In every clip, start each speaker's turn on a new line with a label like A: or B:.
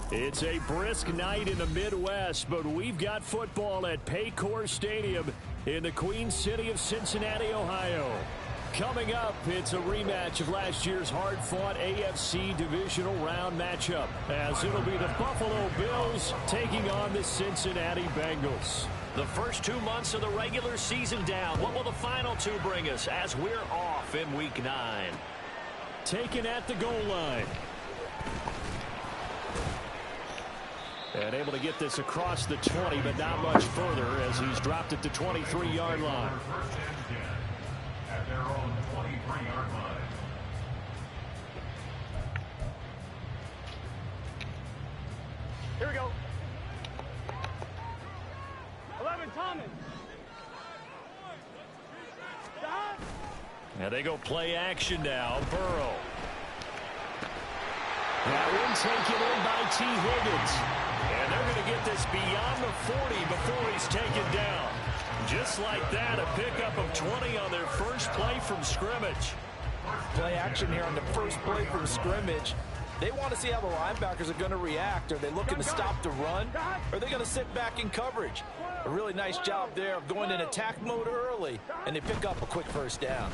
A: It's a brisk night in the Midwest, but we've got football at Paycor Stadium in the Queen City of Cincinnati, Ohio. Coming up, it's a rematch of last year's hard-fought AFC divisional round matchup, as it'll be the Buffalo Bills taking on the Cincinnati Bengals. The first 2 months of the regular season down. What will the final two bring us as we're off in Week 9? Taken at the goal line. And able to get this across the 20, but not much further as he's dropped at the 23-yard line. At their own 23-yard line.
B: Here we go. 11, Thomas. Stop.
A: Now they go play action now. Burrow. That one taken in by T. Higgins. And they're going to get this beyond the 40 before he's taken down. Just like that, a pickup of 20 on their first play from scrimmage.
C: Play action here on the first play from scrimmage. They want to see how the linebackers are going to react. Are they looking to stop the run? Or are they going to sit back in coverage? A really nice job there of going in attack mode early, and they pick up a quick first down.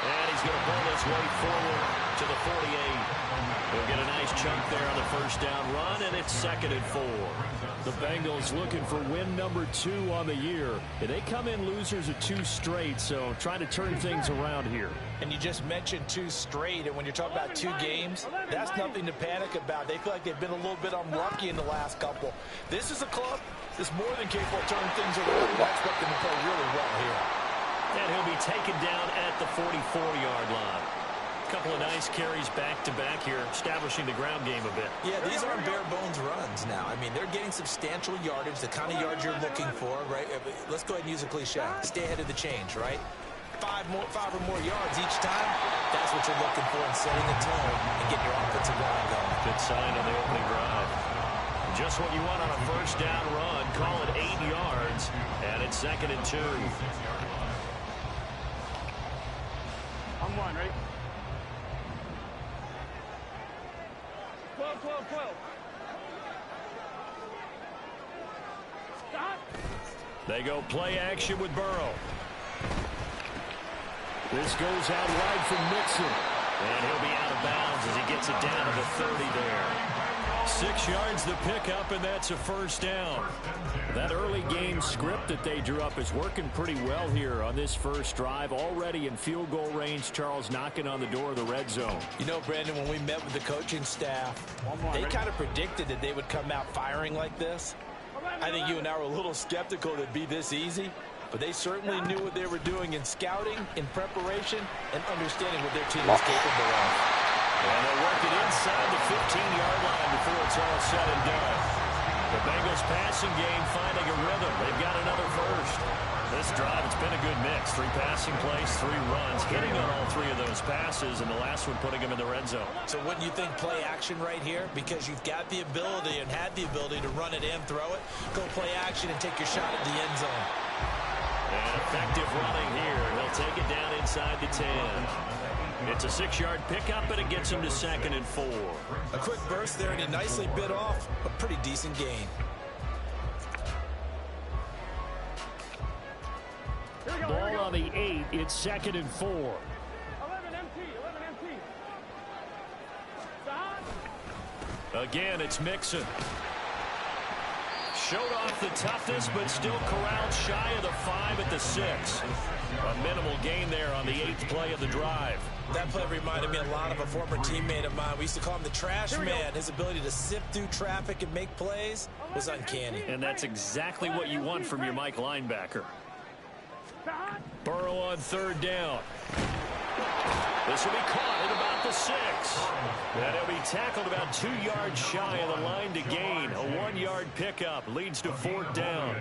A: And he's going to pull his way forward to the 48. He'll get a nice chunk there on the first down run, and it's 2nd and 4. The Bengals looking for win number 2 on the year. They come in losers of 2 straight, so trying to turn things around here.
C: And you just mentioned 2 straight, and when you're talking about 2 games, that's nothing to panic about. They feel like they've been a little bit unlucky in the last couple. This is a club that's more than capable of turning things around. I expect them to play really well here.
A: And he'll be taken down at the 44-yard line. A couple of nice carries back-to-back here, establishing the ground game a bit.
C: Yeah, these aren't bare-bones runs now. I mean, they're getting substantial yardage, the kind of yards you're looking for, right? Let's go ahead and use a cliche. Stay ahead of the change, right? 5 or more yards each time, that's what you're looking for in setting the tone and getting your offensive line going.
A: Good sign on the opening drive. Just what you want on a first down run. Call it 8 yards, and it's 2nd and 2.
B: I'm 1, right? 12, 12, 12. Stop.
A: They go play action with Burrow. This goes out wide from Mixon. And he'll be out of bounds as he gets it down to the 30 there. 6 yards the pickup, and that's a first down. That early game script that they drew up is working pretty well here on this first drive. Already in field goal range, Charles knocking on the door of the red zone.
C: You know, Brandon, when we met with the coaching staff, they kind of predicted that they would come out firing like this. I think you and I were a little skeptical that it'd be this easy, but they certainly knew what they were doing in scouting, in preparation, and understanding what their team is capable of.
A: And they'll work it inside the 15-yard line before it's all said and done. The Bengals passing game finding a rhythm. They've got another first. This drive, it's been a good mix. 3 passing plays, 3 runs, hitting on all 3 of those passes, and the last one putting them in the red zone.
C: So wouldn't you think play action right here? Because you've got the ability and had the ability to run it in, throw it, go play action, and take your shot at the end zone.
A: And effective running here. He'll take it down inside the 10. It's a 6-yard pickup, and it gets him to 2nd and 4.
C: A quick burst there, and he nicely bit off a pretty decent gain.
A: Ball on the 8. It's 2nd and 4.
B: 11 empty. Stop.
A: Again, it's Mixon. Showed off the toughness, but still corralled shy of the 5 at the 6. A minimal gain there on the 8th play of the drive.
C: That play reminded me a lot of a former teammate of mine. We used to call him the trash man. His ability to sift through traffic and make plays was uncanny.
A: And that's exactly what you want from your Mike linebacker. Burrow on 3rd down. This will be caught at about the 6. And he'll be tackled about 2 yards shy of the line to gain. A 1-yard pickup leads to 4th down.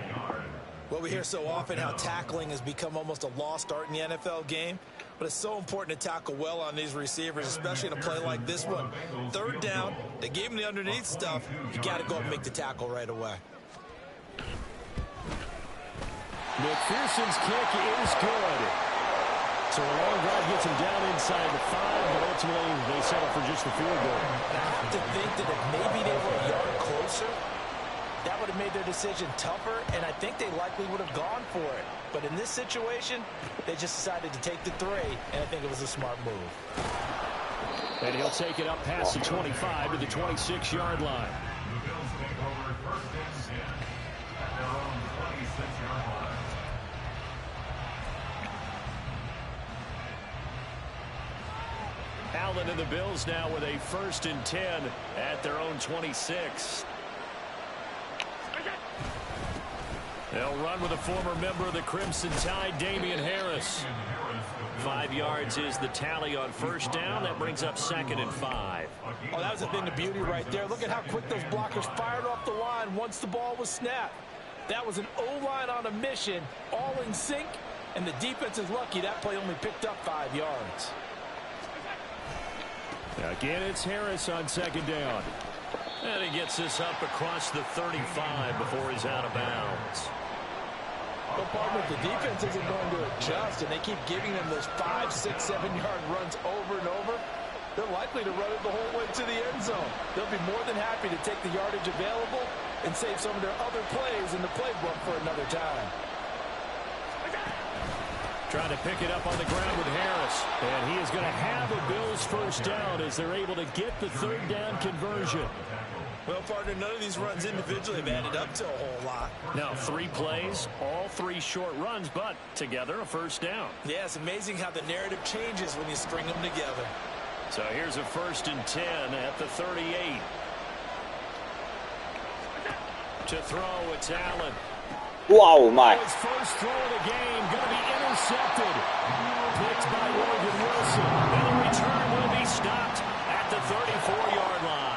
C: Well, we hear so often how tackling has become almost a lost art in the NFL game. But it's so important to tackle well on these receivers, especially in a play like this one. 3rd down, they gave him the underneath stuff. You got to go and make the tackle right away.
A: McPherson's kick is good. So a long drive gets him down inside the 5, but ultimately they settle for just the field goal.
C: I have to think that if maybe they were a yard closer, that would have made their decision tougher, and I think they likely would have gone for it. But in this situation, they just decided to take the 3, and I think it was a smart move.
A: And he'll take it up past the 25 to the 26-yard line. Allen and the Bills now with a 1st and 10 at their own 26. They'll run with a former member of the Crimson Tide, Damian Harris. 5 yards is the tally on 1st down. That brings up 2nd and 5.
C: Oh, that was a thing of beauty right there. Look at how quick those blockers fired off the line once the ball was snapped. That was an O-line on a mission, all in sync, and the defense is lucky that play only picked up 5 yards.
A: Again, it's Harris on 2nd down. And he gets this up across the 35 before he's out of bounds.
C: Well, partner, the defense isn't going to adjust, and they keep giving them those 5, 6, 7-yard runs over and over. They're likely to run it the whole way to the end zone. They'll be more than happy to take the yardage available and save some of their other plays in the playbook for another time.
A: Trying to pick it up on the ground with Harris. And he is going to have a Bills 1st down as they're able to get the 3rd down conversion.
C: Well, partner, none of these runs individually have added up to a whole lot.
A: Now, 3 plays, all 3 short runs, but together a 1st down.
C: Yeah, it's amazing how the narrative changes when you string them together.
A: So here's a 1st and 10 at the 38. To throw, it's Allen.
D: Wow, my.
A: His first throw of the game going to be intercepted. Picked by Logan Wilson. And the return will be stopped at the 34-yard line.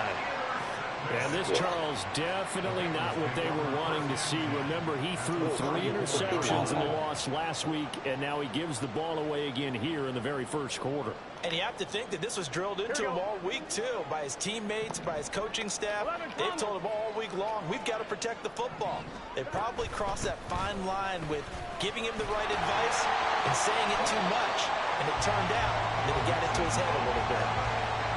A: And this, Charles, definitely not what they were wanting to see. Remember, he threw 3 interceptions in the loss last week, and now he gives the ball away again here in the very 1st quarter.
C: And you have to think that this was drilled into him all week, too, by his teammates, by his coaching staff. They've told him all week long, we've got to protect the football. They probably crossed that fine line with giving him the right advice and saying it too much. And it turned out that it got into his head a little bit.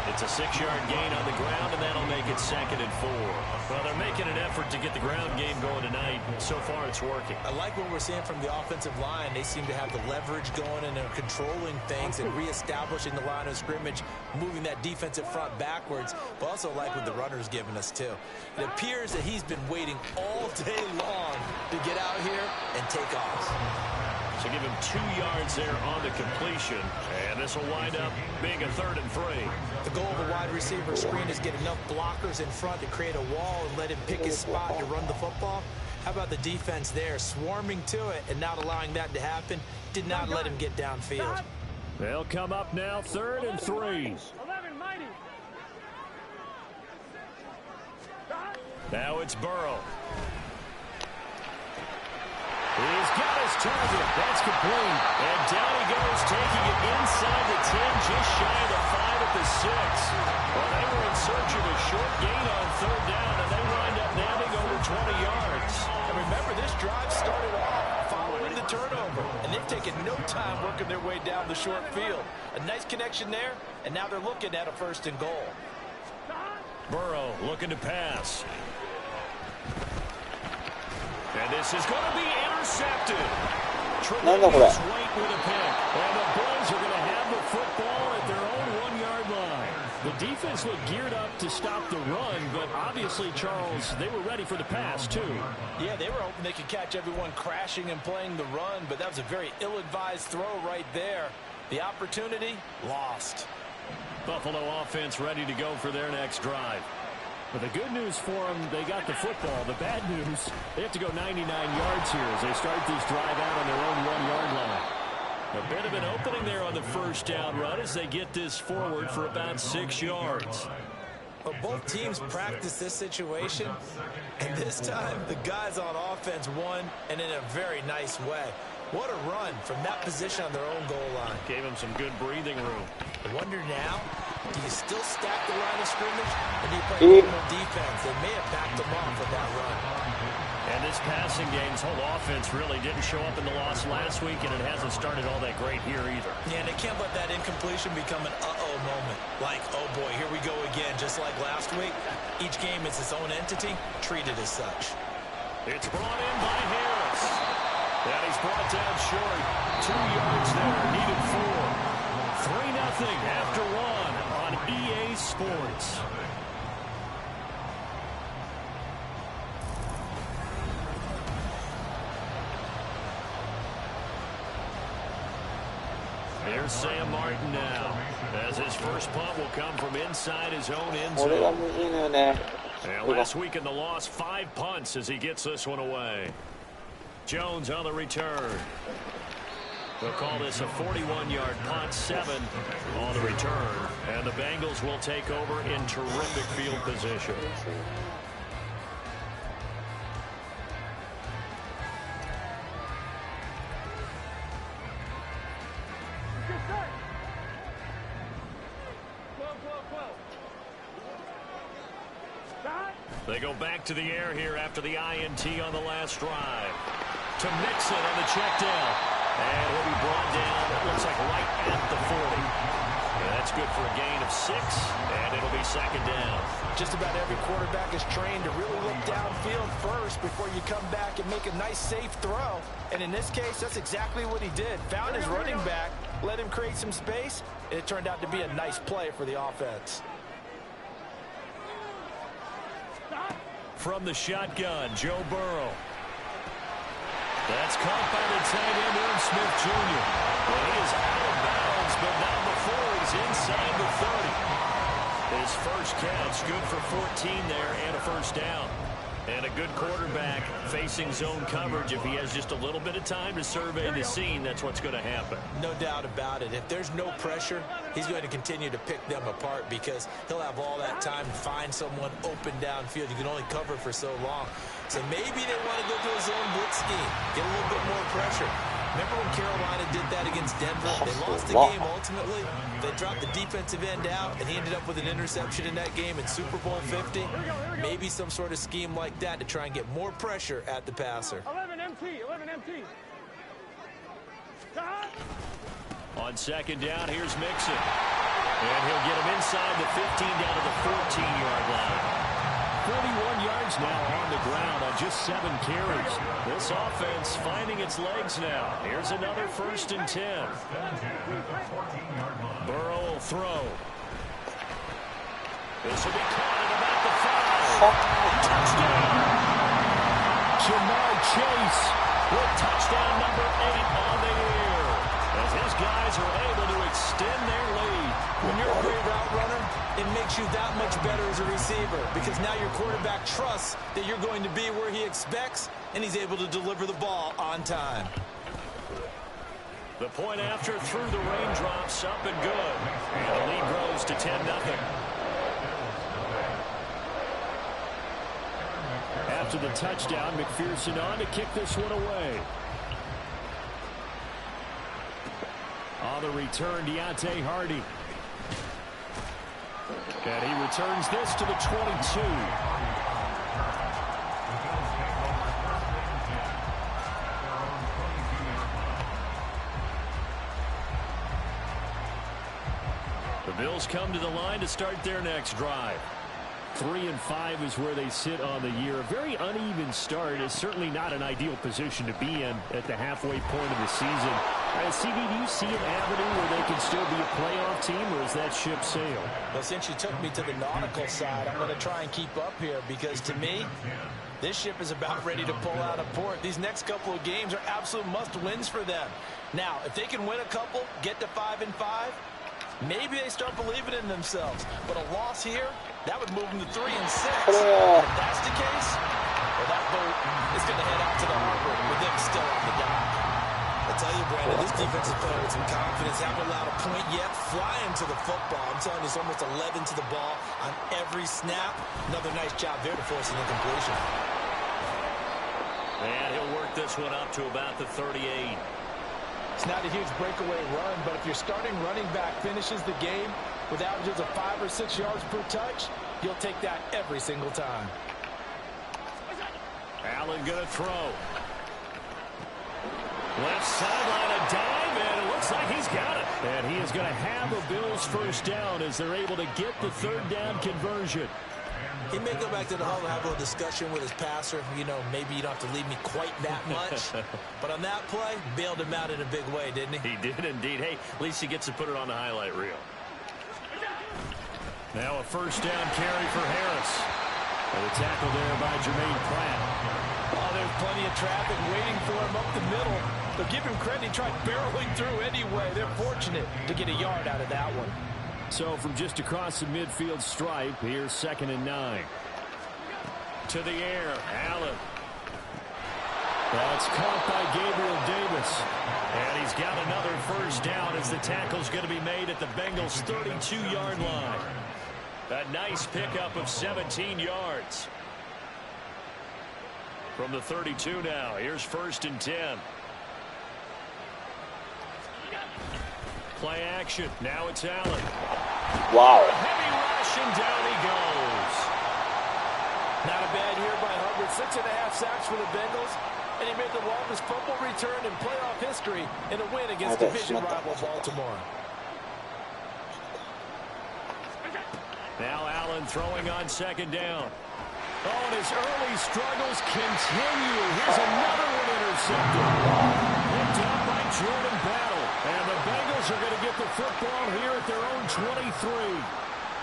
A: It's a 6-yard gain on the ground, and that'll make it 2nd and 4. Well, they're making an effort to get the ground game going tonight. So far, it's working.
C: I like what we're seeing from the offensive line. They seem to have the leverage going, and they're controlling things and reestablishing the line of scrimmage, moving that defensive front backwards. But also like what the runner's giving us, too. It appears that he's been waiting all day long to get out here and take off.
A: So give him 2 yards there on the completion. And this will wind up being a 3rd and 3.
C: The goal of a wide receiver screen is get enough blockers in front to create a wall and let him pick his spot to run the football. How about the defense there, swarming to it and not allowing that to happen? Did not let him get downfield.
A: They'll come up now, 3rd and 3.
B: 11, mighty.
A: Now it's Burrow. He's got his target. That's complete. And down he goes, taking it inside the 10, just shy of the 5 at the 6. Well, they were in search of a short gain on 3rd down, and they wind up nabbing over 20 yards.
C: And remember, this drive started off following the turnover, and they've taken no time working their way down the short field. A nice connection there, and now they're looking at a 1st and goal.
A: Burrow looking to pass. And this is going to be intercepted. Tremendous weight with a pick. And the Bills are going to have the football at their own 1-yard line. The defense looked geared up to stop the run, but obviously, Charles, they were ready for the pass, too.
C: Yeah, they were hoping they could catch everyone crashing and playing the run, but that was a very ill-advised throw right there. The opportunity, lost.
A: Buffalo offense ready to go for their next drive. But the good news for them, they got the football. The bad news, they have to go 99 yards here as they start this drive out on their own 1-yard line. A bit of an opening there on the 1st down run as they get this forward for about 6 yards.
C: Well, both teams practice this situation, and this time the guys on offense won, and in a very nice way. What a run from that position on their own goal line.
A: Gave them some good breathing room.
C: I wonder now, do you still stack the line of scrimmage, or do you play normal defense? They may have backed them off with that run.
A: And this passing game's whole offense really didn't show up in the loss last week, and it hasn't started all that great here either.
C: Yeah, and they can't let that incompletion become an uh-oh moment. Like, oh boy, here we go again, just like last week. Each game is its own entity, treated as such.
A: It's brought in by Harris. And he's brought down short. 2 yards there, needed 4. 3-0 after 1 on EA Sports. Here's Sam Martin now, as his first punt will come from inside his own end zone. And last week in the loss, 5 punts as he gets this one away. Jones on the return. They'll call this a 41-yard punt, 7 on the return. And the Bengals will take over in terrific field position. They go back to the air here after the INT on the last drive. To Mixon on the check down. And he'll be brought down, it looks like right at the 40. And that's good for a gain of 6, and it'll be 2nd down.
C: Just about every quarterback is trained to really look downfield first before you come back and make a nice, safe throw. And in this case, that's exactly what he did. Found his running back, let him create some space, and it turned out to be a nice play for the offense.
A: From the shotgun, Joe Burrow. That's caught by the tight end, Aaron Smith Jr. Well, he is out of bounds, but not before he's inside the 30. His first catch, good for 14 there and a first down. And a good quarterback facing zone coverage. If he has just a little bit of time to survey the scene, that's what's going to happen.
C: No doubt about it. If there's no pressure, he's going to continue to pick them apart because he'll have all that time to find someone open downfield. You can only cover for so long. So maybe they want to go to a zone blitz scheme, get a little bit more pressure. Remember when Carolina did that against Denver? They lost the game ultimately. They dropped the defensive end out, and he ended up with an interception in that game in Super Bowl 50. Maybe some sort of scheme like that to try and get more pressure at the passer.
B: 11 MT, 11 MT.
A: On 2nd down, here's Mixon. And he'll get him inside the 15 down to the 14-yard line. 41 yards now on the ground on just 7 carries. This offense finding its legs now. Here's another 1st and 10. Burrow will throw. This will be caught at about the 5. Touchdown! Jamar Chase with touchdown number 8 on the year. As his guys are able to extend their lead.
C: When you're a great route runner, it makes you that much better as a receiver because now your quarterback trusts that you're going to be where he expects, and he's able to deliver the ball on time.
A: The point after through the raindrops, up and good. And the lead grows to 10-0. After the touchdown, McPherson on to kick this one away. On the return, Deontay Hardy. And he returns this to the 22. The Bills come to the line to start their next drive. 3-5 is where they sit on the year. A very uneven start is certainly not an ideal position to be in at the halfway point of the season. CD, do you see an avenue where they can still be a playoff team, or is that ship sailed?
C: Well, since you took me to the nautical side, I'm going to try and keep up here because to me, this ship is about ready to pull out of port. These next couple of games are absolute must-wins for them. Now, if they can win a couple, get to 5-5, maybe they start believing in themselves. But a loss here, that would move them to 3-6. If that's the case, well, that boat is going to head out to the harbor with them still on the dock. I tell you, Brandon, this defensive player with some confidence, haven't allowed a point yet, flying to the football. I'm telling you, it's almost 11 to the ball on every snap. Another nice job there to force an incompletion.
A: And he'll work this one up to about the 38.
D: It's not a huge breakaway run, but if your starting running back finishes the game with averages of 5 or 6 yards per touch, you'll take that every single time.
A: Allen going to throw. Left sideline, a dive, and it looks like he's got it. And he is going to have a Bills first down as they're able to get the third down conversion.
C: He may go back to the huddle and have a little discussion with his passer. You know, maybe you don't have to leave me quite that much. But on that play, bailed him out in a big way, didn't he?
A: He did indeed. Hey, at least he gets to put it on the highlight reel. Now a first down carry for Harris. And a tackle there by Jermaine Pratt.
D: Oh, there's plenty of traffic waiting for him up the middle. But give him credit, he tried barreling through anyway. They're fortunate to get a yard out of that one.
A: So from just across the midfield stripe, here's 2nd and 9. To the air, Allen. That's caught by Gabriel Davis. And he's got another first down as the tackle's going to be made at the Bengals' 32-yard line. A nice pickup of 17 yards. From the 32 now, here's 1st and 10. Play action. Now it's Allen.
E: Wow.
A: Heavy rush, and down he goes.
D: Not a bad year by Hubbard. 6.5 sacks for the Bengals. And he made the longest fumble return in playoff history in a win against division rival Baltimore.
A: Now Allen throwing on 2nd down. Oh, and his early struggles continue. Here's another one intercepted. Picked up by Jordan Battle. And the Bengals are going to get the football here at their own 23.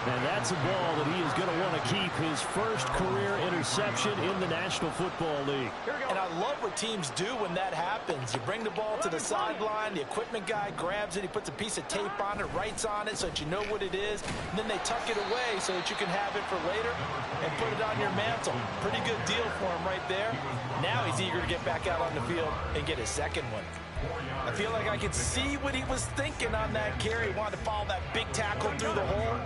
A: And that's a ball that he is going to want to keep, his first career interception in the National Football League.
D: And I love what teams do when that happens. You bring the ball to the sideline, the equipment guy grabs it, he puts a piece of tape on it, writes on it so that you know what it is, and then they tuck it away so that you can have it for later and put it on your mantle. Pretty good deal for him right there. Now he's eager to get back out on the field and get his second one. I feel like I could see what he was thinking on that carry. He wanted to follow that big tackle through the hole.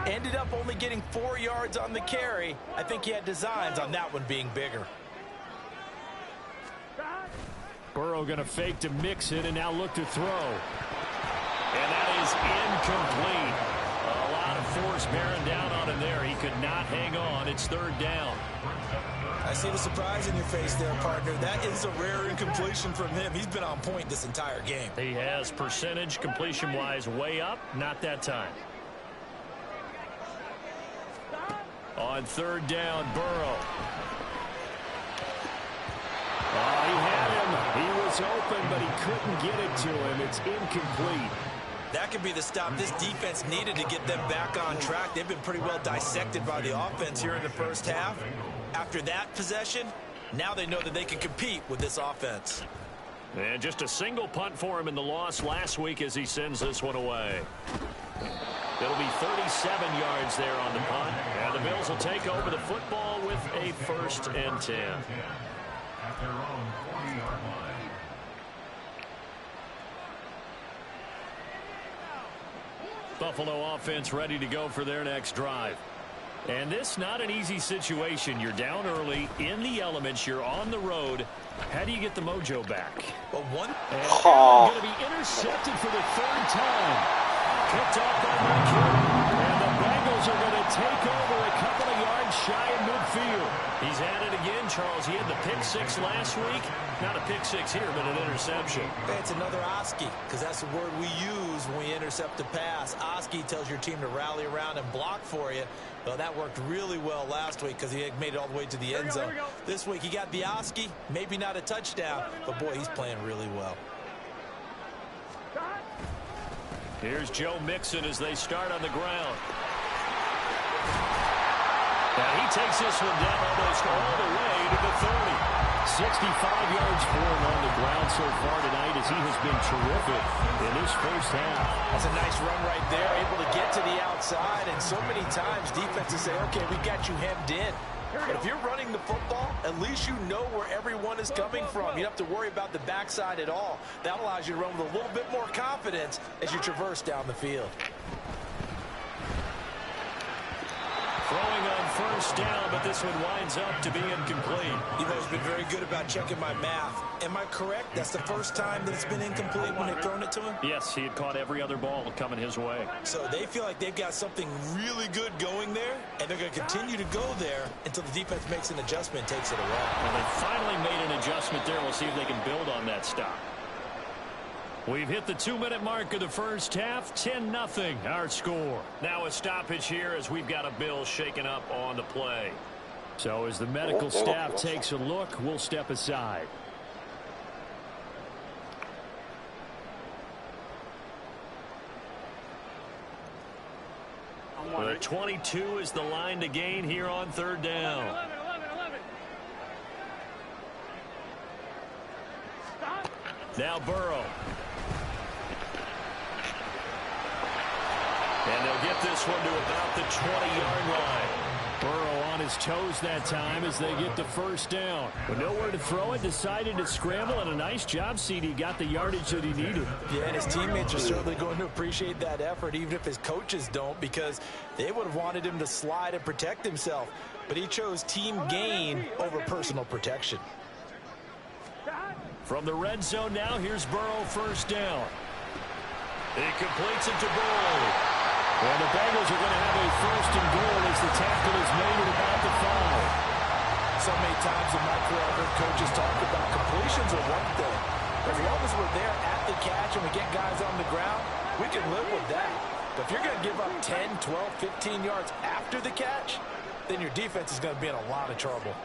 D: Ended up only getting 4 yards on the carry. I think he had designs on that one being bigger.
A: Burrow going to fake to mix it and now look to throw. And that is incomplete. A lot of force bearing down on him there. He could not hang on. It's 3rd down.
C: I see the surprise in your face there, partner. That is a rare incompletion from him. He's been on point this entire game.
A: He has percentage completion-wise way up. Not that time. On 3rd down, Burrow. Oh, he had him. He was open, but he couldn't get it to him. It's incomplete.
C: That could be the stop this defense needed to get them back on track. They've been pretty well dissected by the offense here in the first half. After that possession, now they know that they can compete with this offense.
A: And just a single punt for him in the loss last week as he sends this one away. It'll be 37 yards there on the punt. And the Bills will take over the football with a 1st and 10. At their own 40-yard line. Buffalo offense ready to go for their next drive. And this not an easy situation. You're down early in the elements. You're on the road. How do you get the mojo back?
C: But one
A: going to be intercepted for the 3rd time. Picked off by McKinnon. And the Bengals are going to take over a couple of yards shy of midfield. He's at it again, Charles. He had the pick 6 last week. Not a pick 6 here, but an interception.
C: It's another Oski, because that's the word we use when we intercept a pass. Oski tells your team to rally around and block for you. Well, that worked really well last week because he had made it all the way to the end zone. This week he got the Oski, maybe not a touchdown, but boy, he's playing really well.
A: Here's Joe Mixon as they start on the ground. And he takes this one down almost all the way to the 30. 65 yards for him on the ground so far tonight as he has been terrific in this first half.
D: That's a nice run right there, able to get to the outside, and so many times defenses say, okay, we got you hemmed in. But if you're running the football, at least you know where everyone is coming from. You don't have to worry about the backside at all. That allows you to run with a little bit more confidence as you traverse down the field.
A: Throwing on first down, but this one winds up to be incomplete.
C: You've always been very good about checking my math. Am I correct? That's the first time that it's been incomplete when they've thrown it to him?
A: Yes, he had caught every other ball coming his way.
C: So they feel like they've got something really good going there, and they're going to continue to go there until the defense makes an adjustment and takes it away.
A: Well, they finally made an adjustment there. We'll see if they can build on that stop. We've hit the 2-minute mark of the first half. 10-0 our score. Now a stoppage here as we've got a Bill shaken up on the play. So as the medical staff takes a look, we'll step aside. The 22 is the line to gain here on third down.
B: 11. Stop.
A: Now Burrow. And they'll get this one to about the 20-yard line. Burrow on his toes that time as they get the first down. With nowhere to throw it, decided to scramble, and a nice job, CD. Got the yardage that he needed.
C: Yeah, and his teammates are certainly going to appreciate that effort, even if his coaches don't, because they would have wanted him to slide and protect himself. But he chose team gain over personal protection.
A: From the red zone now, here's Burrow first down. He completes it to Burrow. Well, the Bengals are going to have a first and goal as the tackle is made at about the 5.
C: So many times in my career, I've heard coaches talk about completions are one thing. As long as we're there at the catch and we get guys on the ground, we can live with that. But if you're going to give up 10, 12, 15 yards after the catch, then your defense is going to be in a lot of trouble.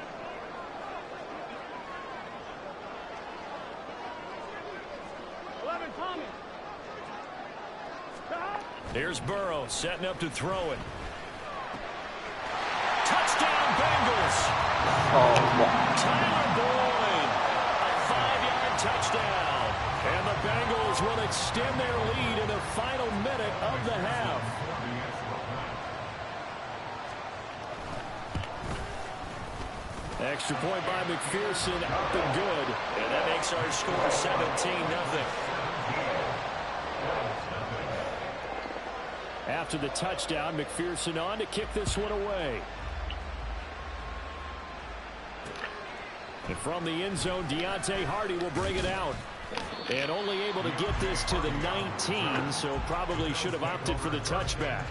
A: Here's Burrow setting up to throw it. Touchdown, Bengals. Tyler Boyd, a 5-yard touchdown. And the Bengals will extend their lead in the final minute of the half. Extra point by McPherson, up and good. And that makes our score 17-0. After the touchdown, McPherson on to kick this one away. And from the end zone, Deontay Hardy will bring it out. And only able to get this to the 19, so probably should have opted for the touchback.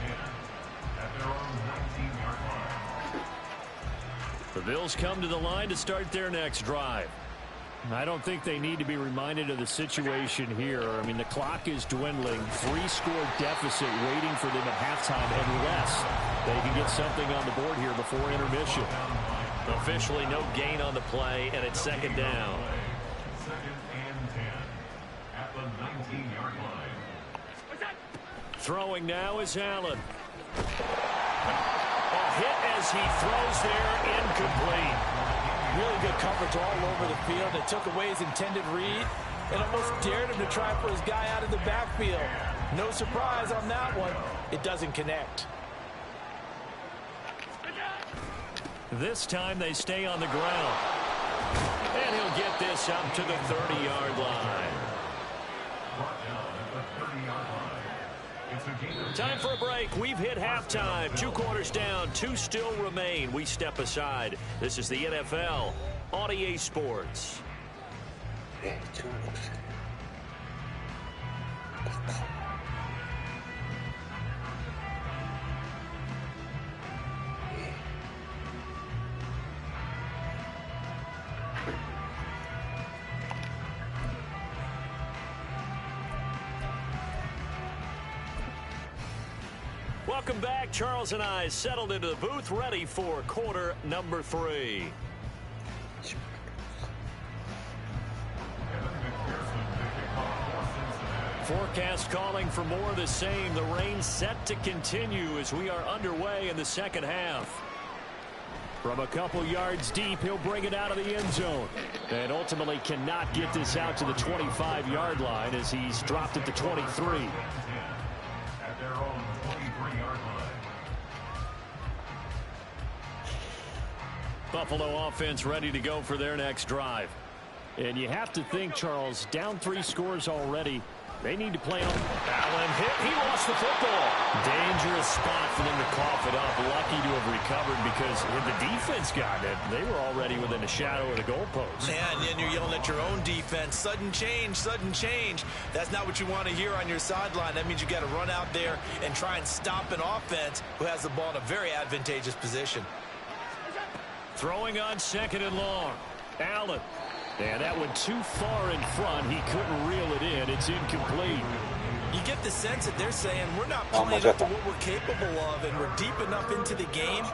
A: The Bills come to the line to start their next drive. I don't think they need to be reminded of the situation here. I mean, the clock is dwindling. 3-score deficit waiting for them at halftime unless they can get something on the board here before intermission. Officially no gain on the play, and it's second down. Throwing now is Allen. A hit as he throws there, incomplete.
C: Really good coverage all over the field. It took away his intended read and almost dared him to try and put his guy out of the backfield. No surprise on that one. It doesn't connect.
A: This time they stay on the ground. And he'll get this up to the 30-yard line. Time for a break. We've hit halftime. 2 quarters down. 2 still remain. We step aside. This is the NFL on EA Sports. Welcome back. Charles and I settled into the booth, ready for quarter number 3. Forecast calling for more of the same. The rain set to continue as we are underway in the second half. From a couple yards deep, he'll bring it out of the end zone. And ultimately cannot get this out to the 25-yard line as he's dropped at the 23. Buffalo offense ready to go for their next drive. And you have to think, Charles, down 3 scores already. They need to play on. Allen hit. He lost the football. Dangerous spot for them to cough it up. Lucky to have recovered because if the defense got it, they were already within a shadow of the goalpost.
D: Yeah, and then you're yelling at your own defense. Sudden change, sudden change. That's not what you want to hear on your sideline. That means you got to run out there and try and stop an offense who has the ball in a very advantageous position.
A: Throwing on 2nd and long. Allen. And that went too far in front. He couldn't reel it in. It's incomplete.
D: You get the sense that they're saying we're not playing up to what we're capable of, and we're deep enough into the game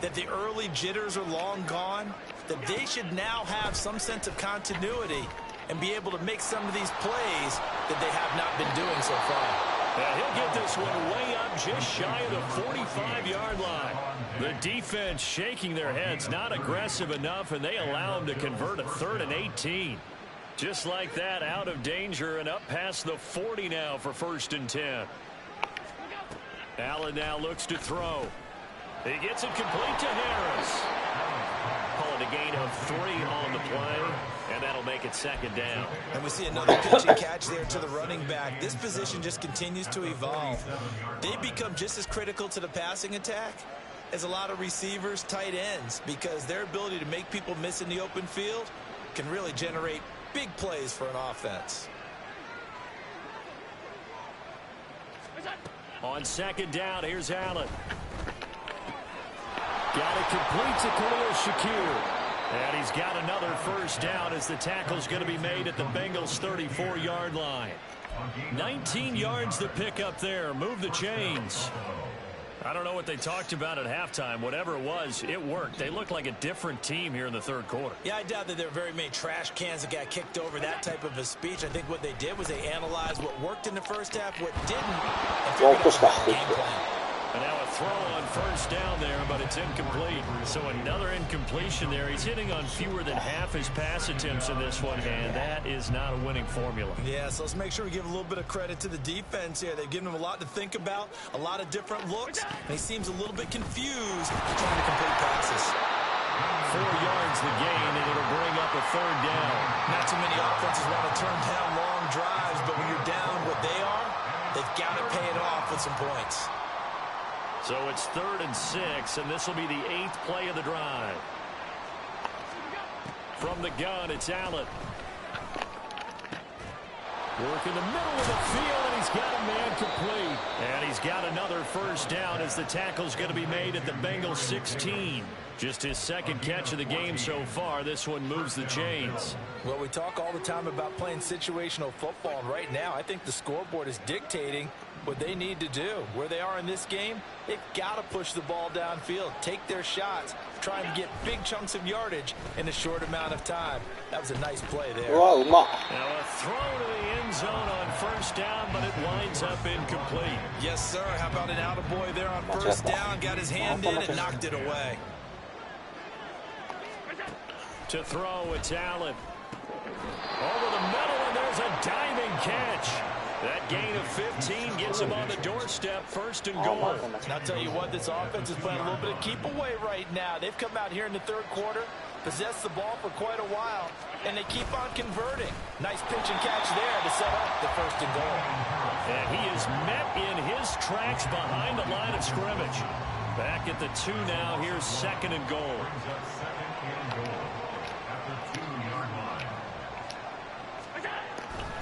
D: that the early jitters are long gone, that they should now have some sense of continuity and be able to make some of these plays that they have not been doing so far.
A: Yeah, he'll get this one way up just shy of the 45-yard line. The defense shaking their heads, not aggressive enough, and they allow him to convert a 3rd and 18. Just like that, out of danger and up past the 40 now for 1st and 10. Allen now looks to throw. He gets it complete to Harris. Call it a gain of 3 on the play, and that'll make it 2nd down.
D: And we see another pitching catch there to the running back. This position just continues to evolve. They become just as critical to the passing attack as a lot of receivers, tight ends, because their ability to make people miss in the open field can really generate big plays for an offense.
A: On 2nd down, here's Allen. Got it complete to Khalil Shakir. And he's got another 1st down as the tackle's going to be made at the Bengals' 34-yard line. 19 yards to pick up there. Move the chains. I don't know what they talked about at halftime. Whatever it was, it worked. They look like a different team here in the 3rd quarter.
D: Yeah, I doubt that there are very many trash cans that got kicked over, that type of a speech. I think what they did was they analyzed what worked in the 1st half, what didn't, and figured out the game plan.
A: And now a throw on 1st down there, but it's incomplete. So another incompletion there. He's hitting on fewer than half his pass attempts in this one, and that is not a winning formula.
D: Yeah, so let's make sure we give a little bit of credit to the defense here. They've given him a lot to think about, a lot of different looks, and he seems a little bit confused trying to complete passes.
A: 4 yards the gain, and it'll bring up a 3rd down.
D: Not too many offenses want to turn down long drives, but when you're down what they are, they've got to pay it off with some points.
A: So it's 3rd and 6, and this will be the 8th play of the drive. From the gun, it's Allen. Work in the middle of the field, and he's got a man complete. And he's got another 1st down as the tackle's going to be made at the Bengals' 16. Just his 2nd catch of the game so far. This one moves the chains.
D: Well, we talk all the time about playing situational football, and right now I think the scoreboard is dictating what they need to do. Where they are in this game, they've got to push the ball downfield, take their shots, try and get big chunks of yardage in a short amount of time. That was a nice play there.
A: Now a throw to the end zone on 1st down, but it winds up incomplete.
D: Yes, sir. How about an attaboy there on 1st down? Got his hand in and knocked it away.
A: To throw, it's Allen. Over the middle, and there's a diving catch. That gain of 15 gets him on the doorstep, 1st and goal.
D: And I'll tell you what, this offense is playing a little bit of keep away right now. They've come out here in the 3rd quarter, possessed the ball for quite a while, and they keep on converting. Nice pitch and catch there to set up the 1st and goal.
A: And he is met in his tracks behind the line of scrimmage. Back at the 2 now. Here's 2nd and goal.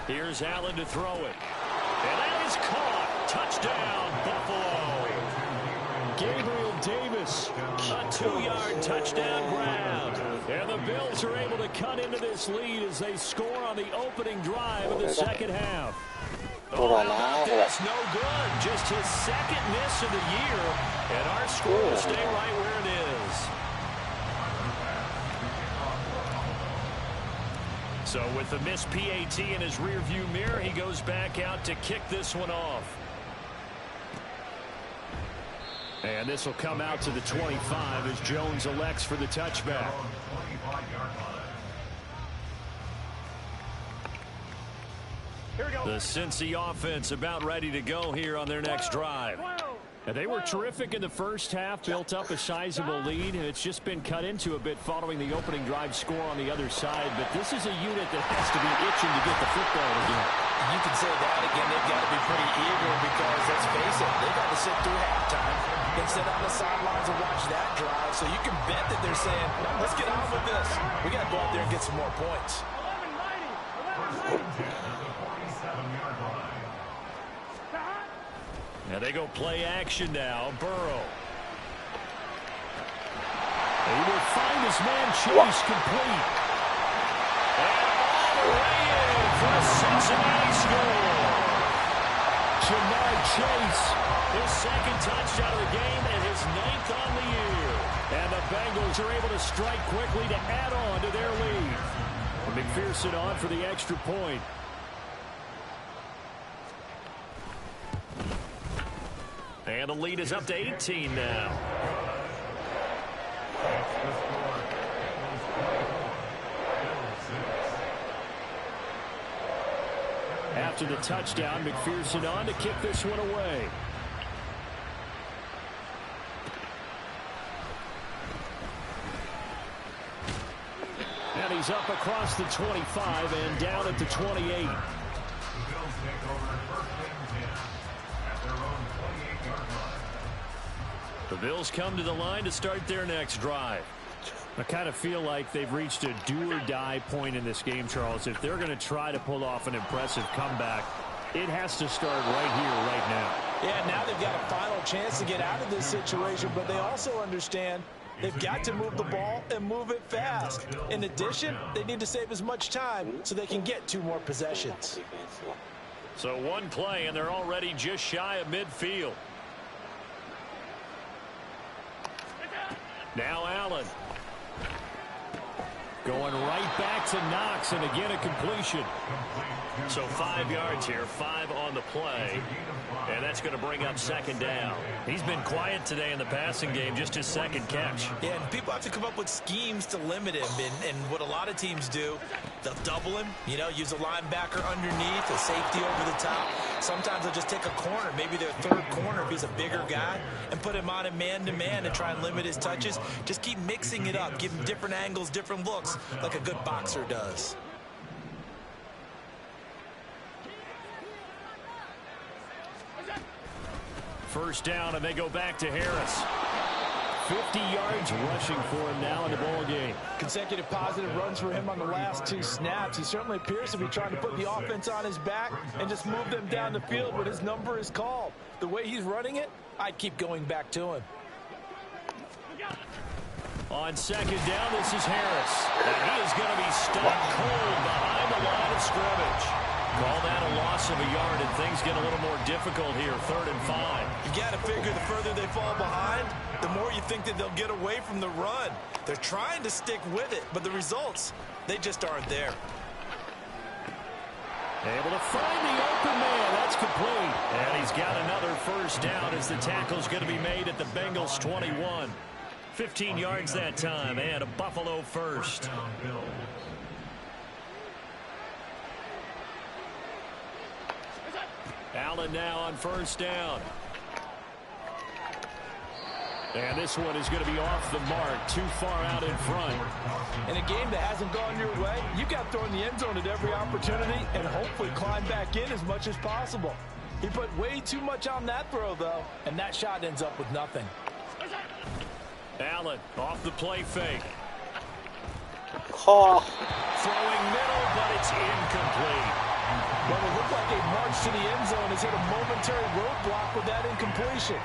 A: Here's Allen to throw it. And that is caught. Touchdown, Buffalo. Gabriel Davis, a 2-yard touchdown grab. And the Bills are able to cut into this lead as they score on the opening drive of the 2nd half. Oh, how about this? No good. Just his 2nd miss of the year. And our score will stay right where it is. So with the missed PAT in his rearview mirror, he goes back out to kick this one off. And this will come out to the 25 as Jones elects for the touchback. The Cincy offense about ready to go here on their next drive. They were terrific in the first half, built up a sizable lead, and it's just been cut into a bit following the opening drive score on the other side. But this is a unit that has to be itching to get the football again.
D: You can say that again. They've got to be pretty eager because, let's face it, they've got to sit through halftime and sit on the sidelines and watch that drive. So you can bet that they're saying, let's get on with this. We got to go out there and get some more points.
B: 11-90.
A: Now they go play action now. Burrow. He will find his man Chase complete. And all the way in for a Cincinnati score. Jamar Chase, his second touchdown of the game and his 9th on the year. And the Bengals are able to strike quickly to add on to their lead. McPherson on for the extra point. And the lead is up to 18 now. After the touchdown, McPherson on to kick this one away. And he's up across the 25 and down at the 28. The Bills come to the line to start their next drive. I kind of feel like they've reached a do-or-die point in this game, Charles. If they're going to try to pull off an impressive comeback, it has to start right here, right now.
D: Yeah, now they've got a final chance to get out of this situation, but they also understand they've got to move the ball and move it fast. In addition, they need to save as much time so they can get 2 more possessions.
A: So one play, and they're already just shy of midfield. Now Allen. Going right back to Knox, and again a completion. So 5 yards here, 5 on the play. And that's going to bring up second down. He's been quiet today in the passing game, just his second catch.
D: Yeah, and people have to come up with schemes to limit him. And what a lot of teams do, they'll double him, you know, use a linebacker underneath, a safety over the top. Sometimes they'll just take a corner, maybe their third corner if he's a bigger guy, and put him on a man-to-man and try and limit his touches. Just keep mixing it up, give him different angles, different looks, like a good boxer does.
A: First down, and they go back to Harris. 50 yards rushing for him now in the ball game.
D: Consecutive positive runs for him on the last 2 snaps. He certainly appears to be trying to put the offense on his back and just move them down the field when his number is called. The way he's running it, I'd keep going back to him.
A: On second down, this is Harris. And he is going to be stopped cold behind the line of scrimmage. Call that a loss of a yard, and things get a little more difficult here, 3rd and 5.
D: You got to figure the further they fall behind, the more you think that they'll get away from the run. They're trying to stick with it, but the results, they just aren't there.
A: Able to find the open man. That's complete. And he's got another first down as the tackle's going to be made at the Bengals 21. 15 yards that time, and a Buffalo first. Allen now on first down. And this one is going to be off the mark, too far out in front.
D: In a game that hasn't gone your way, you've got to throw in the end zone at every opportunity and hopefully climb back in as much as possible. He put way too much on that throw, though, and that shot ends up with nothing.
A: Allen off the play fake.
E: Oh.
A: Throwing middle, but it's incomplete.
D: Well, it looked like a march to the end zone has hit a momentary roadblock with that incompletion.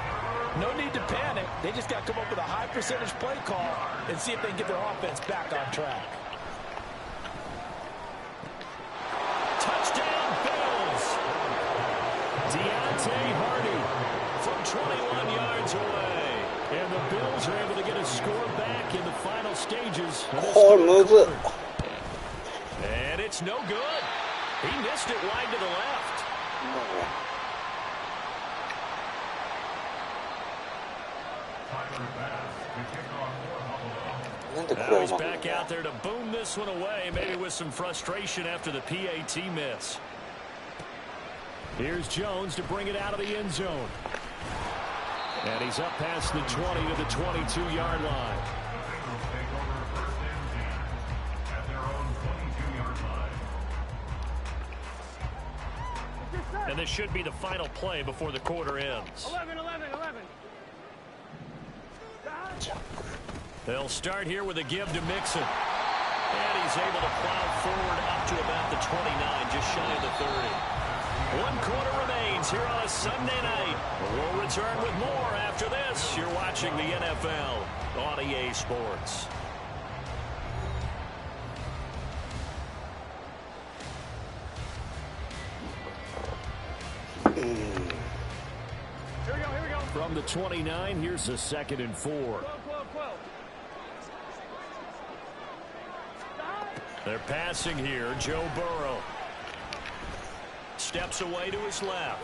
D: No need to panic. They just got to come up with a high percentage play call and see if they can get their offense back on track.
A: Touchdown, Bills. Deontay Hardy from 21 yards away. And the Bills are able to get a score back in the final stages. And it's no good. He missed it wide to the left. Now he's back out there to boom this one away, maybe with some frustration after the PAT miss. Here's Jones to bring it out of the end zone. And he's up past the 20 to the 22-yard line.
E: And this should be the final play before the quarter ends.
B: 11.
A: They'll start here with a give to Mixon. And he's able to plow forward up to about the 29, just shy of the 30. 1 quarter remains here on a Sunday night. We'll return with more after this. You're watching the NFL on EA Sports.
B: Here we go.
A: From the 29, here's a 2nd and 4.
B: 12.
A: They're passing here. Joe Burrow steps away to his left.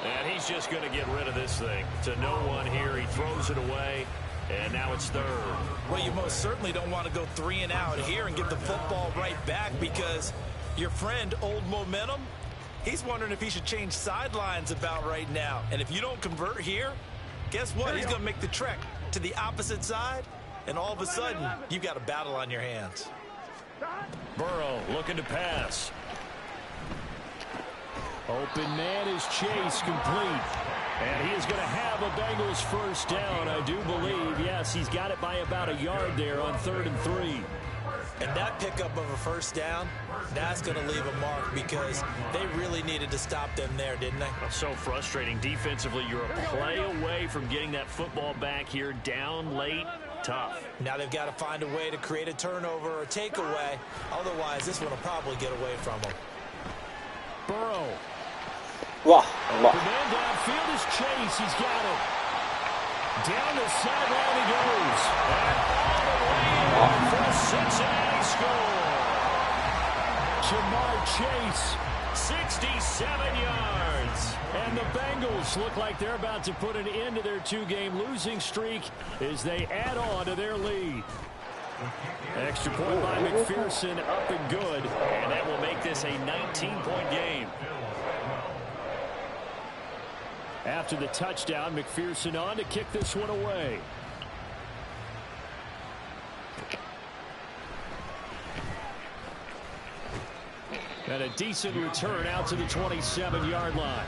A: And he's just going to get rid of this thing. To no one here. He throws it away. And now it's 3rd.
D: Well, you most certainly don't want to go 3 and out here and get the football right back, because your friend, Old Momentum, he's wondering if he should change sidelines about right now. And if you don't convert here, guess what? He's going to make the trek to the opposite side, and all of a sudden, you've got a battle on your hands.
A: Burrow looking to pass. Open man is Chase, complete. And he is going to have a Bengals first down, I do believe. Yes, he's got it by about a yard there on 3rd and 3.
D: And that pickup of a first down, that's going to leave a mark, because they really needed to stop them there, didn't they?
E: So frustrating. Defensively, you're a play away from getting that football back here, down late. Tough.
D: Now they've got to find a way to create a turnover or takeaway. Otherwise, this one will probably get away from them.
A: Burrow.
F: 와,
A: The man downfield is Chase. He's got it. Down the sideline he goes. And all the way in for a Cincinnati score. Jamar Chase, 67 yards. And the Bengals look like they're about to put an end to their 2-game losing streak as they add on to their lead. Extra point by McPherson, up and good.
E: And that will make this a 19-point game.
A: After the touchdown, McPherson on to kick this one away. And a decent return out to the 27-yard line.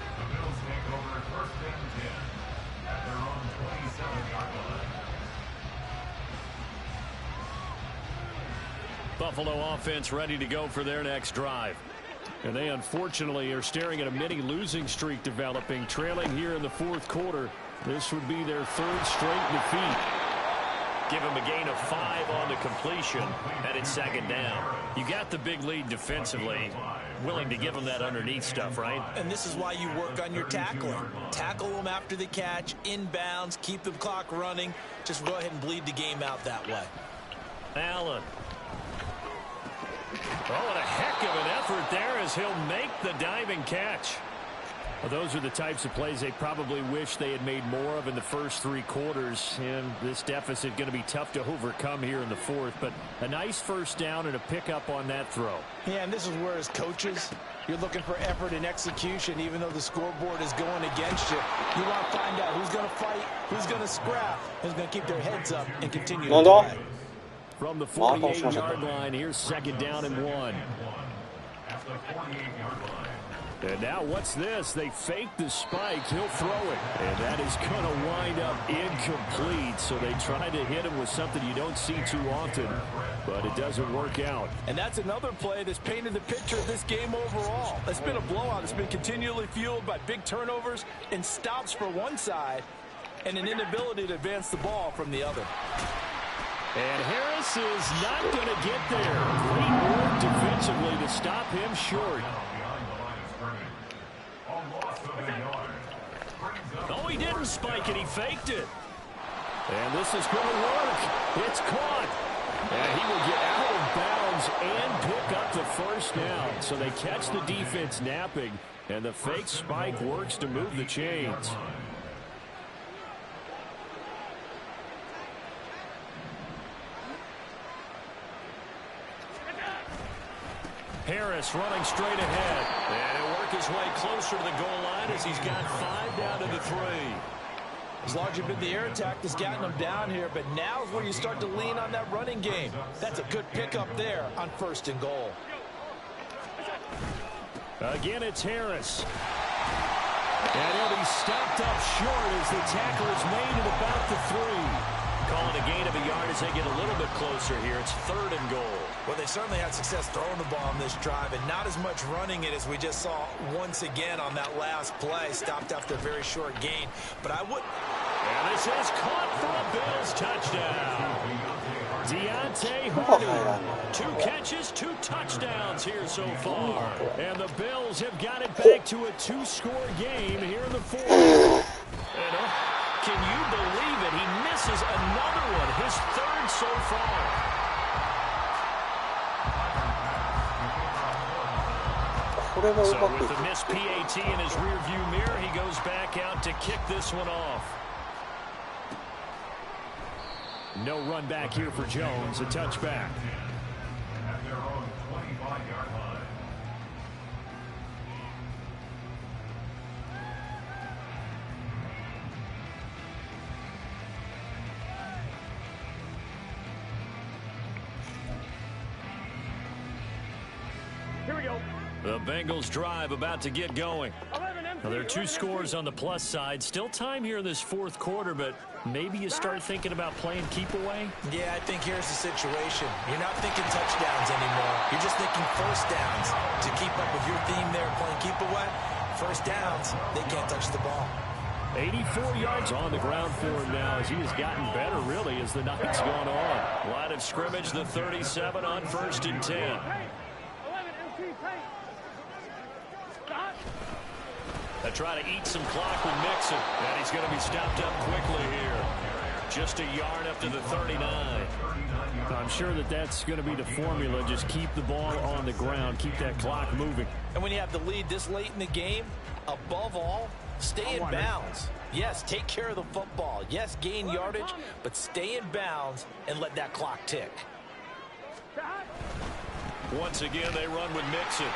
A: Buffalo offense ready to go for their next drive. And they unfortunately are staring at a mini losing streak developing, trailing here in the 4th quarter. This would be their 3rd straight defeat.
E: Give him a gain of 5 on the completion, and it's 2nd down. You got the big lead defensively. Willing to give them that underneath stuff, right?
D: And this is why you work on your tackling. Tackle them after the catch, inbounds, keep the clock running. Just go ahead and bleed the game out that way.
E: Allen. Oh, and a heck of an effort there as he'll make the diving catch.
A: Well, those are the types of plays they probably wish they had made more of in the first 3 quarters. And this deficit going to be tough to overcome here in the 4th. But a nice first down and a pickup on that throw.
D: Yeah, and this is where, as coaches, you're looking for effort and execution, even though the scoreboard is going against you. You want to find out who's going to fight, who's going to scrap, who's going to keep their heads up and continue to play.
A: From the 48-yard line, here's 2nd down and 1. And now what's this? They fake the spike. He'll throw it. And that is going to wind up incomplete. So they try to hit him with something you don't see too often, but it doesn't work out.
G: And that's another play that's painted the picture of this game overall. It's been a blowout. It's been continually fueled by big turnovers and stops for one side and an inability to advance the ball from the other.
A: And Harris is not going to get there. Great work defensively to stop him short.
E: Oh, he didn't spike it. He faked it.
A: And this is going to work. It's caught. And he will get out of bounds and pick up the first down. So they catch the defense napping, and the fake spike works to move the chains. Harris running straight ahead.
E: And he'll work his way closer to the goal line as he's got 5 down to the 3.
G: It's largely been the air attack that's gotten them down here, but now is where you start to lean on that running game. That's a good pickup there on 1st and goal.
A: Again, it's Harris. And he'll be stopped up short as the tackle is made at about the 3. Calling a gain of a yard as they get a little bit closer here. It's 3rd and goal.
G: Well, they certainly had success throwing the ball on this drive, and not as much running it as we just saw once again on that last play. Stopped after a very short gain. But I would...
A: And this is caught for a Bills touchdown. Deontay Hardy, 2 catches, 2 touchdowns here so far. And the Bills have got it back to a 2-score game here in the 4th.
E: Can you believe it? He misses another one, his 3rd so far. So with the missed PAT in his rearview mirror, he goes back out to kick this one off.
A: No run back here for Jones, a touchback.
F: At their own 25-yard line.
B: Here we go.
A: The Bengals drive about to get going.
B: 11 empty.
A: Now, there are 2 scores on the plus side. Still time here in this 4th quarter, but maybe you start thinking about playing keep away?
G: Yeah, I think here's the situation. You're not thinking touchdowns anymore. You're just thinking 1st downs. To keep up with your theme there, playing keep away, 1st downs, they can't touch the ball.
A: 84 yards on the ground for him now as he has gotten better, really, as the night's gone on. Line of scrimmage, the 37 on 1st and 10.
B: 11 empty. Stop.
A: They try to eat some clock with Mixon, and he's going to be stopped up quickly here. Just a yard up to the 39. I'm sure that that's going to be the formula. Just keep the ball on the ground. Keep that clock moving.
G: And when you have the lead this late in the game, above all, stay in bounds. Yes, take care of the football. Yes, gain yardage, but stay in bounds and let that clock tick.
A: Once again, they run with Mixon.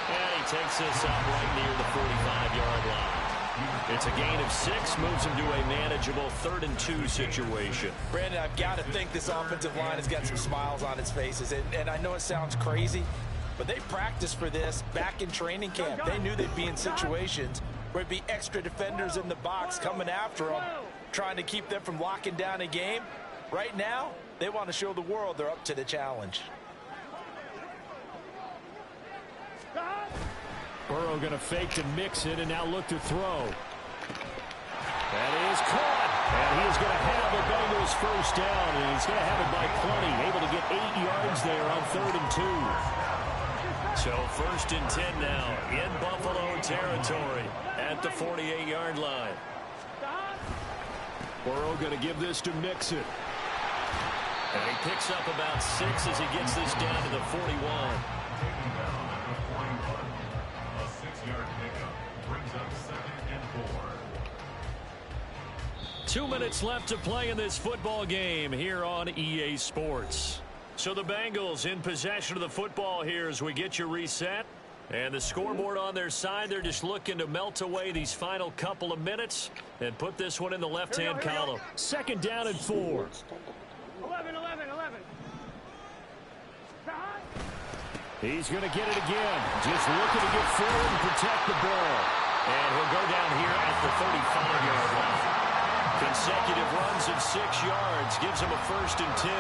A: And he takes this up right near the 45-yard line. It's a gain of 6, moves him to a manageable 3rd and 2 situation.
G: Brandon, I've got to think this offensive line has got some smiles on its faces. And I know it sounds crazy, but they practiced for this back in training camp. They knew they'd be in situations where it'd be extra defenders in the box coming after them, trying to keep them from locking down a game. Right now, they want to show the world they're up to the challenge.
A: Burrow going to fake to Mixon and now look to throw. That is caught. And he is going to have the Bengals 1st down. And he's going to have it by plenty. Able to get 8 yards there on 3rd and 2. So 1st and 10 now in Buffalo territory at the 48-yard line. Burrow going to give this to Mixon. And he picks up about 6 as he gets this down to the 41.
F: A 6-yard pickup brings up 2nd and 4.
A: 2 minutes left to play in this football game here on EA Sports. So the Bengals in possession of the football here as we get you reset. And the scoreboard on their side, they're just looking to melt away these final couple of minutes and put this one in the left-hand column. 2nd down and 4.
B: 11.
A: He's going to get it again. Just looking to get forward and protect the ball. And he'll go down here at the 35-yard line. Consecutive runs of 6 yards gives him a 1st and 10.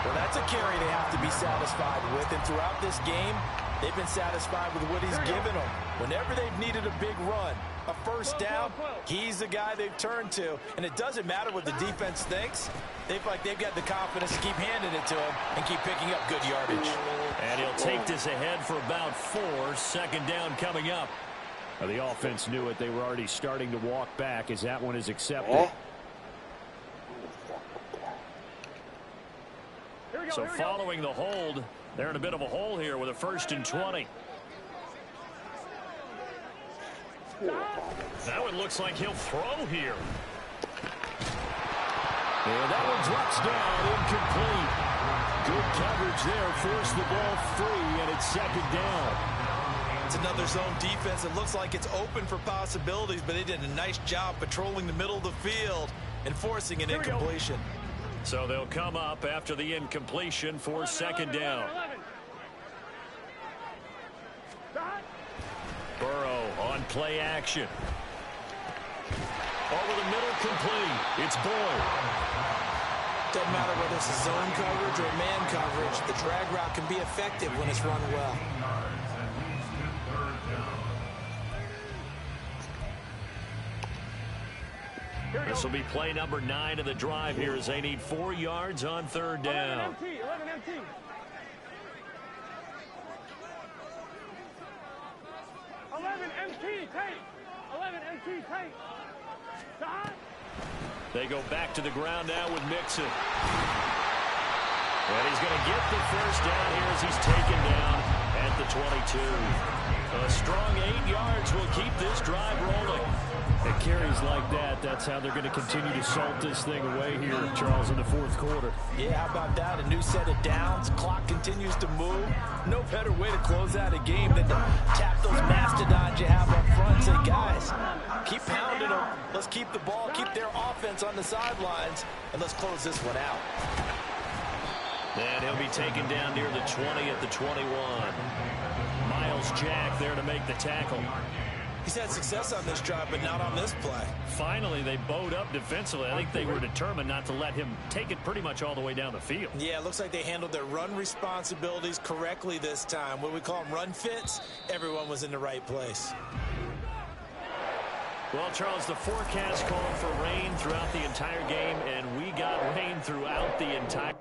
G: Well, that's a carry they have to be satisfied with. And throughout this game, they've been satisfied with what he's given them. Whenever they've needed a big run, a 1st down, he's the guy they've turned to. And it doesn't matter what the defense thinks. They've got the confidence to keep handing it to him and keep picking up good yardage.
A: And he'll take this ahead for about 4. 2nd down coming up. Now, the offense knew it. They were already starting to walk back as that one is accepted. So following the hold, they're in a bit of a hole here with a 1st and 20. That one looks like he'll throw here. And that one drops down, incomplete. Good coverage there, forced the ball free, and it's 2nd down.
G: It's another zone defense. It looks like it's open for possibilities, but they did a nice job patrolling the middle of the field and forcing an incompletion.
A: So they'll come up after the incompletion for second down. Burrow on play action. Over the middle, complete. It's Boyd.
D: Doesn't matter whether it's zone coverage or man coverage, the drag route can be effective when it's run well.
A: This will be play number 9 of the drive here as they need 4 yards on third down.
B: 11 MT. 11 MT, tight. 11 MT, tight.
A: They go back to the ground now with Mixon. And he's going to get the first down here as he's taken down at the 22. A strong 8 yards will keep this drive rolling. It carries like that. That's how they're going to continue to salt this thing away here, Charles, in the fourth quarter.
G: Yeah, how about that? A new set of downs. Clock continues to move. No better way to close out a game than to tap those mastodons you have up front and say, guys, keep pounding them. Let's keep the ball, keep their offense on the sidelines, and let's close this one out.
A: And he'll be taken down near the 20 at the 21. Miles Jack there to make the tackle.
G: He's had success on this drive, but not on this play.
A: Finally, they bowed up defensively. I think they were determined not to let him take it pretty much all the way down the field.
G: Yeah, it looks like they handled their run responsibilities correctly this time. What we call them run fits, everyone was in the right place.
A: Well, Charles, the forecast called for rain throughout the entire game, and we got rain throughout the entire